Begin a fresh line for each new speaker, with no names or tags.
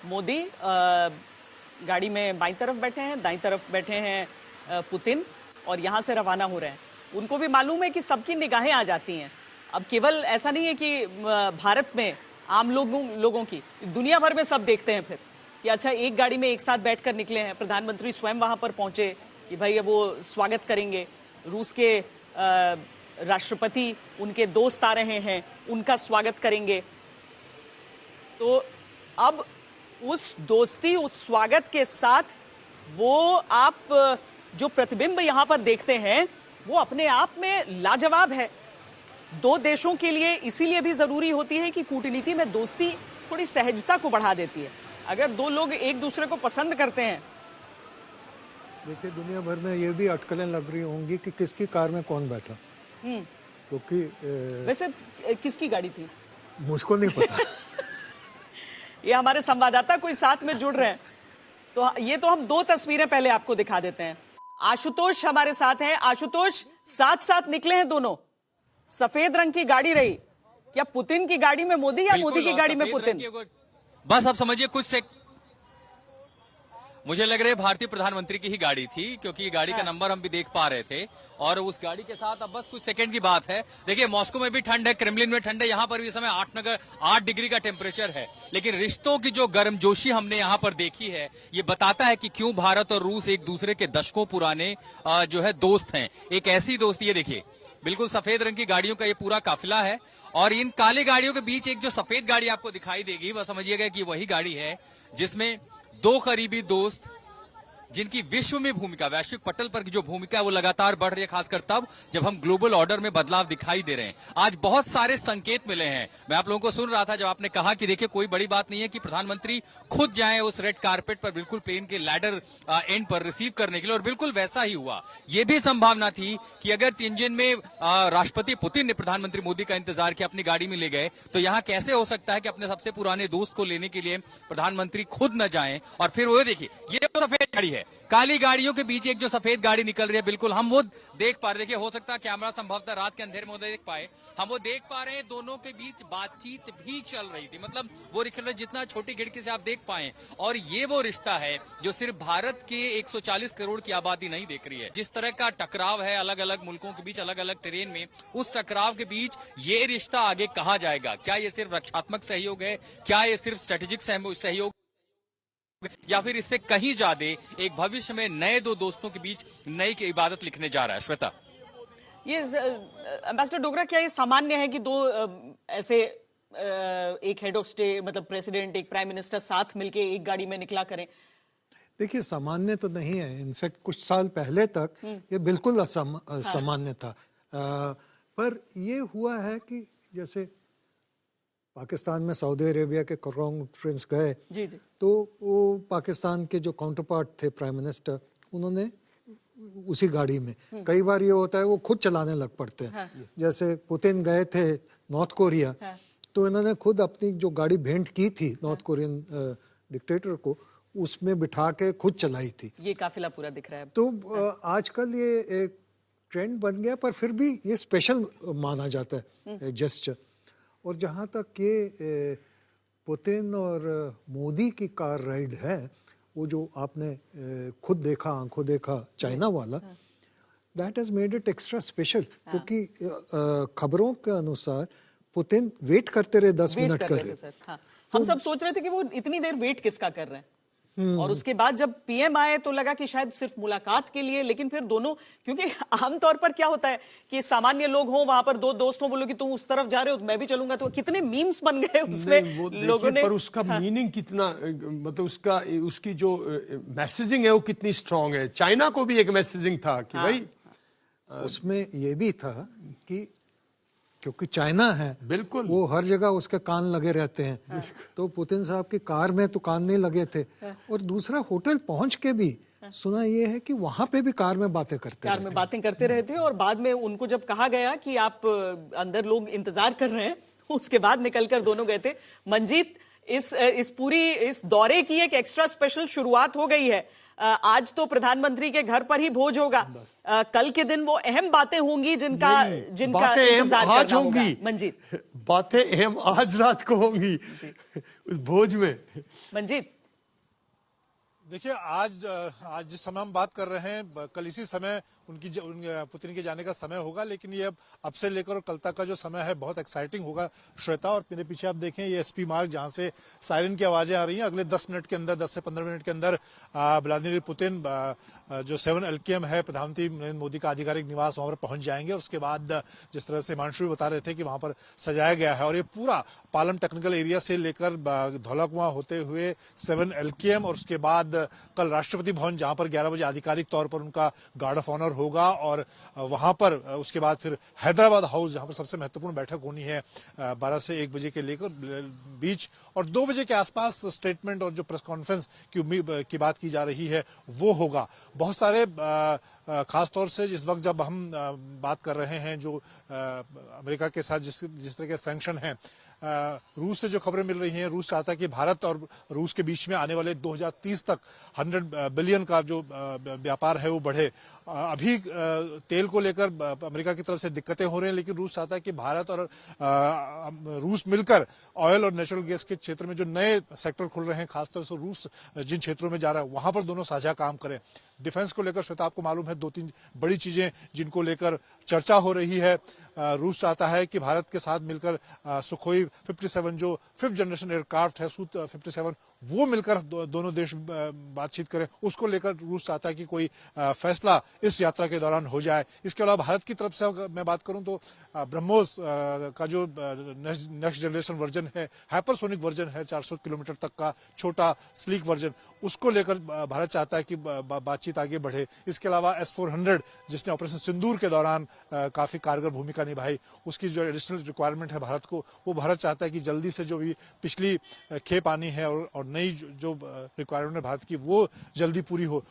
मोदी गाड़ी में बाईं तरफ बैठे हैं, दाईं तरफ बैठे हैं पुतिन, और यहाँ से रवाना हो रहे हैं। उनको भी मालूम है कि सबकी निगाहें आ जाती हैं। अब केवल ऐसा नहीं है कि भारत में आम लोगों की, दुनिया भर में सब देखते हैं फिर कि अच्छा एक गाड़ी में एक साथ बैठकर निकले हैं। प्रधानमंत्री स्वयं वहां पर पहुंचे कि भाई वो स्वागत करेंगे। रूस के राष्ट्रपति, उनके दोस्त आ रहे हैं, उनका स्वागत करेंगे। तो अब उस दोस्ती, उस स्वागत के साथ वो आप जो प्रतिबिंब यहां पर देखते हैं वो अपने आप में लाजवाब है। दो देशों के लिए इसीलिए भी जरूरी होती है कि कूटनीति में दोस्ती थोड़ी सहजता को बढ़ा देती है। अगर दो लोग एक दूसरे को पसंद करते हैं,
देखिए दुनिया भर में ये भी अटकलें लग रही होंगी कि किसकी कार में कौन बैठा, क्योंकि
वैसे किसकी गाड़ी थी
मुझको नहीं पता।
ये हमारे संवाददाता कोई साथ में जुड़ रहे हैं, तो ये तो हम दो तस्वीरें पहले आपको दिखा देते हैं। आशुतोष हमारे साथ हैं। आशुतोष, साथ साथ निकले हैं दोनों, सफेद रंग की गाड़ी रही, क्या पुतिन की गाड़ी में मोदी या मोदी की गाड़ी में पुतिन?
बस आप समझिए मुझे लग रहा है भारतीय प्रधानमंत्री की ही गाड़ी थी, क्योंकि ये गाड़ी का नंबर हम भी देख पा रहे थे, और उस गाड़ी के साथ अब बस कुछ सेकंड की बात है। देखिए मॉस्को में भी ठंड है, क्रेमलिन में ठंड है, यहाँ पर भी इस समय 8 डिग्री का टेम्परेचर है। लेकिन रिश्तों की जो गर्मजोशी हमने यहाँ पर देखी है, ये बताता है कि क्यों भारत और रूस एक दूसरे के दशकों पुराने जो है दोस्त हैं। एक ऐसी दोस्ती है, देखिए बिल्कुल सफेद रंग की गाड़ियों का ये पूरा काफिला है, और इन काली गाड़ियों के बीच एक जो सफेद गाड़ी आपको दिखाई देगी, वह समझिएगा कि वही गाड़ी है जिसमें दो करीबी दोस्त, जिनकी विश्व में भूमिका, वैश्विक पटल पर की जो भूमिका है वो लगातार बढ़ रही है, खासकर तब जब हम ग्लोबल ऑर्डर में बदलाव दिखाई दे रहे हैं। आज बहुत सारे संकेत मिले हैं। मैं आप लोगों को सुन रहा था जब आपने कहा कि देखिए कोई बड़ी बात नहीं है कि प्रधानमंत्री खुद जाएं उस रेड कारपेट पर, बिल्कुल प्लेन के लैडर एंड पर रिसीव करने के लिए, और बिल्कुल वैसा ही हुआ। ये भी संभावना थी कि अगर तिनजिन में राष्ट्रपति पुतिन ने प्रधानमंत्री मोदी का इंतजार किया, अपनी गाड़ी में ले गए, तो यहाँ कैसे हो सकता है कि अपने सबसे पुराने दोस्त को लेने के लिए प्रधानमंत्री खुद न जाएं। और फिर वो देखिए ये तो सफेद गाड़ी है, काली गाड़ियों के बीच एक जो सफेद गाड़ी निकल रही है, बिल्कुल हम वो देख पा रहे। देखिए हो सकता है कैमरा संभवतः रात के अंधेरे में देख पाए, हम वो देख पा रहे हैं। दोनों के बीच बातचीत भी चल रही थी, मतलब वो रिश्ता जितना छोटी खिड़की से आप देख पाए। और ये वो रिश्ता है जो सिर्फ भारत के 140 करोड़ की आबादी नहीं देख रही है। जिस तरह का टकराव है अलग अलग मुल्कों के बीच, अलग अलग टेरेन में, उस टकराव के बीच ये रिश्ता आगे कहाँ जाएगा? क्या ये सिर्फ रक्षात्मक सहयोग है? क्या ये सिर्फ स्ट्रेटेजिक सहयोग, या फिर इससे कहीं ज्यादा एक भविष्य में नए दो दोस्तों के बीच नई की इबादत लिखने जा रहा है? श्वेता,
ये एम्बेसडर डोगरा, क्या ये सामान्य है कि दो ऐसे एक हेड ऑफ स्टेट, मतलब प्रेसिडेंट, एक प्राइम मिनिस्टर साथ मिलके एक गाड़ी में निकला करें?
देखिए सामान्य तो नहीं है, इनफैक्ट कुछ साल पहले तक ये बिल्कुल असामान्य था। पर ये हुआ है कि जैसे पाकिस्तान में सऊदी अरेबिया के क्राउन प्रिंस गए,
जी जी,
तो वो पाकिस्तान के जो काउंटर पार्ट थे प्राइम मिनिस्टर, उन्होंने उसी गाड़ी में, कई बार ये होता है वो खुद चलाने लग पड़ते हैं। जैसे पुतिन गए थे नॉर्थ कोरिया, तो इन्होंने खुद अपनी जो गाड़ी भेंट की थी नॉर्थ कोरियन डिक्टेटर को, उसमें बिठा के खुद चलाई थी।
ये काफिला पूरा दिख रहा है।
तो आजकल ये एक ट्रेंड बन गया, पर फिर भी ये स्पेशल माना जाता है जेस्चर। और जहाँ तक ये पुतिन और मोदी की कार राइड है, वो जो आपने खुद देखा, आंखों देखा, चाइना वाला, that has made it extra special, क्योंकि खबरों के अनुसार पुतिन वेट करते रहे 10 मिनट कर रहे।
हम सब सोच रहे थे कि वो इतनी देर वेट किसका कर रहे हैं, और उसके बाद जब पीएम आए तो लगा कि शायद सिर्फ मुलाकात के लिए, लेकिन फिर दोनों, क्योंकि आमतौर पर क्या होता है कि सामान्य लोग हों वहां पर, दो दोस्त हों, बोलो कि तुम उस तरफ जा रहे हो तो मैं भी चलूंगा, तो कितने मीम्स बन गए उसमें लोगों ने।
पर उसका मीनिंग कितना, मतलब उसकी जो मैसेजिंग है वो कितनी स्ट्रांग है। चाइना को भी एक मैसेजिंग था कि भाई,
उसमें ये भी था कि क्योंकि चाइना है,
बिल्कुल
वो हर जगह उसके कान लगे रहते हैं। तो पुतिन साहब की कार में तो कान नहीं लगे थे, और दूसरा होटल पहुंच के भी सुना ये है कि वहां पे भी कार में बातें करते रहे थे।
और बाद में उनको जब कहा गया कि आप अंदर लोग इंतजार कर रहे हैं, उसके बाद निकलकर दोनों गए थे। मंजीत, इस दौरे की एक एक्स्ट्रा स्पेशल शुरुआत हो गई है। आज तो प्रधानमंत्री के घर पर ही भोज होगा, कल के दिन वो अहम बातें होंगी जिनका इंतजार करना होगा। मंजीत,
बातें अहम आज रात को होंगी उस भोज में।
मंजीत,
देखिए आज जिस समय हम बात कर रहे हैं, कल इसी समय पुतिन के जाने का समय होगा, लेकिन ये अब से लेकर और कल तक का जो समय है बहुत एक्साइटिंग होगा श्वेता। और मेरे पीछे आप देखें ये एसपी मार्ग, जहां से सायरन की आवाजें आ रही हैं। अगले 10 मिनट के अंदर, 10 से 15 मिनट के अंदर व्लादिमीर पुतिन जो 7 LKM है, प्रधानमंत्री नरेंद्र मोदी का आधिकारिक निवास, वहां पर पहुंच जाएंगे। और उसके बाद जिस तरह से हिमांशु भी बता रहे थे कि वहां पर सजाया गया है, और ये पूरा पालम टेक्निकल एरिया से लेकर धौला कुआं होते हुए 7 LKM, और उसके बाद कल राष्ट्रपति भवन, जहां पर 11 बजे आधिकारिक तौर पर उनका गार्ड ऑफ ऑनर होगा। और वहां पर उसके बाद फिर हैदराबाद हाउस, जहां पर सबसे महत्वपूर्ण बैठक होनी है 12 से 1 बजे के लेकर बीच, और 2 बजे के आसपास स्टेटमेंट और जो प्रेस कॉन्फ्रेंस की बात की जा रही है वो होगा। बहुत सारे खास तौर से जिस वक्त जब हम बात कर रहे हैं जो अमेरिका के साथ जिस तरह के सैंक्शन हैं, रूस से जो खबरें मिल रही हैं, रूस चाहता है कि भारत और रूस के बीच में आने वाले 2030 तक 100 बिलियन का जो व्यापार है वो बढ़े। अभी तेल को लेकर अमेरिका की तरफ से दिक्कतें हो रही हैं, लेकिन रूस चाहता है कि भारत और रूस मिलकर ऑयल और नेचुरल गैस के क्षेत्र में जो नए सेक्टर खुल रहे हैं, खासतौर से रूस जिन क्षेत्रों में जा रहा है वहां पर दोनों साझा काम करें। डिफेंस को लेकर श्वेता आपको मालूम है 2-3 बड़ी चीजें जिनको लेकर चर्चा हो रही है। रूस चाहता है कि भारत के साथ मिलकर सुखोई 57 जो 5th जनरेशन एयरक्राफ्ट है, सू 57, वो मिलकर दोनों देश बातचीत करें। उसको लेकर रूस चाहता है कि कोई फैसला इस यात्रा के दौरान हो जाए। इसके अलावा भारत की तरफ से मैं बात करूं तो ब्रह्मोस का जो नेक्स्ट जनरेशन वर्जन है, हाइपरसोनिक वर्जन है, 400 किलोमीटर तक का छोटा स्लीक वर्जन, उसको लेकर भारत चाहता है कि बातचीत आगे बढ़े। इसके अलावा S-400 जिसने ऑपरेशन सिंदूर के दौरान काफी कारगर भूमिका निभाई, उसकी जो एडिशनल रिक्वायरमेंट है भारत को, वो भारत चाहता है कि जल्दी से जो भी पिछली खेप आनी है और नई जो रिक्वायरमेंट है भारत की वो जल्दी पूरी हो।